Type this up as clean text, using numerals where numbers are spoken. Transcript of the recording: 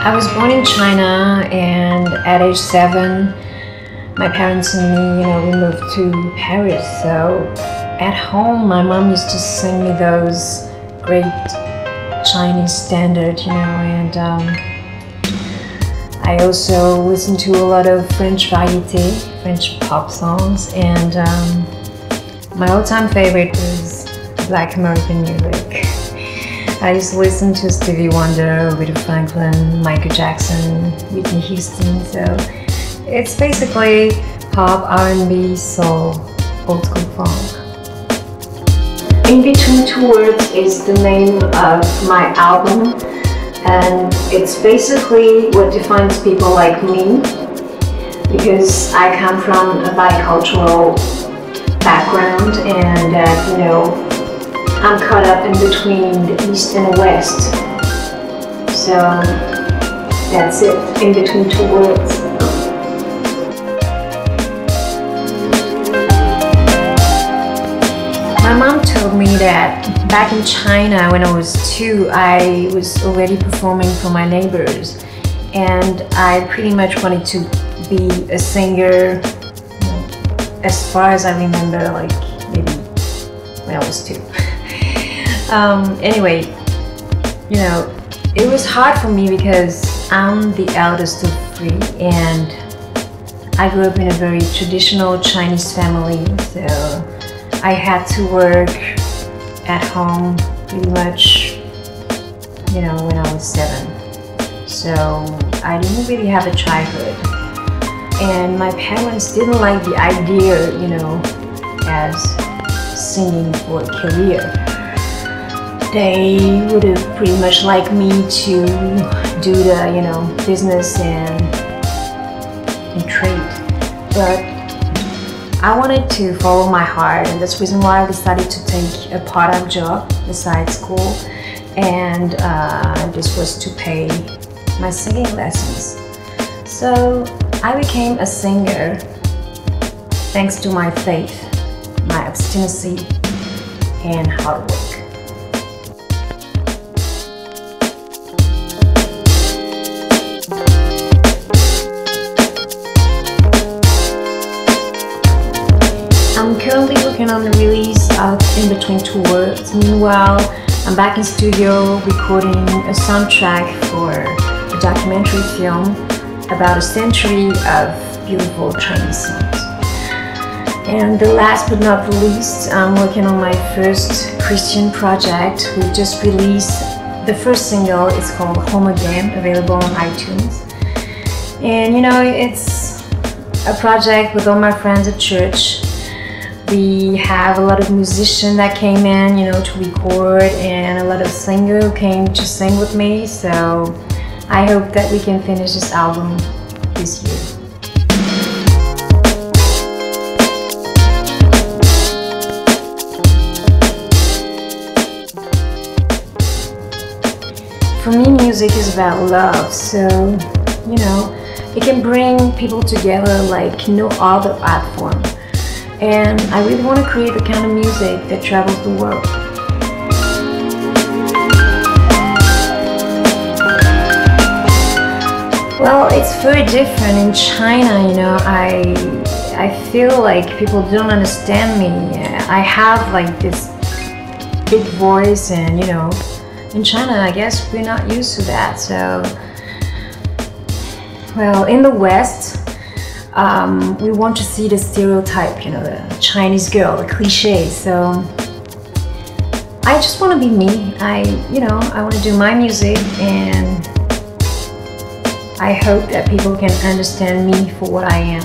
I was born in China, and at age 7, my parents and me, we moved to Paris. So at home, my mom used to sing me those great Chinese standards, and I also listened to a lot of French variety, French pop songs, and my all-time favorite was Black American music. I used to listen to Stevie Wonder, Aretha Franklin, Michael Jackson, Whitney Houston, so it's basically pop, R&B, soul, old school funk. In Between Two Words is the name of my album, and it's basically what defines people like me, because I come from a bicultural background, and I'm caught up in between the East and the West. So that's it, in between two words. My mom told me that back in China when I was 2, I was already performing for my neighbors, and I pretty much wanted to be a singer as far as I remember, like maybe when I was 2. Anyway, it was hard for me because I'm the eldest of 3, and I grew up in a very traditional Chinese family, so I had to work at home pretty much, when I was 7. So I didn't really have a childhood, and my parents didn't like the idea, as singing for a career. They would have pretty much liked me to do the, business and trade. But I wanted to follow my heart, and that's the reason why I decided to take a part-time job besides school, and this was to pay my singing lessons. So I became a singer thanks to my faith, my obstinacy, and hard work. I'm currently working on the release of In Between Two Words. Meanwhile, I'm back in studio recording a soundtrack for a documentary film about a century of beautiful Chinese songs. And the last but not the least, I'm working on my first Christian project. We just released the first single. It's called Home Again, available on iTunes. And it's a project with all my friends at church. We have a lot of musicians that came in, to record, and a lot of singers who came to sing with me. So I hope that we can finish this album this year. For me, music is about love, so it can bring people together like no other art form. And I really want to create the kind of music that travels the world. Well, it's very different in China, I feel like people don't understand me. I have like this big voice, and in China, I guess we're not used to that. So, well, in the West, we want to see the stereotype, the Chinese girl, the cliche. So I just want to be me. I want to do my music, and I hope that people can understand me for what I am.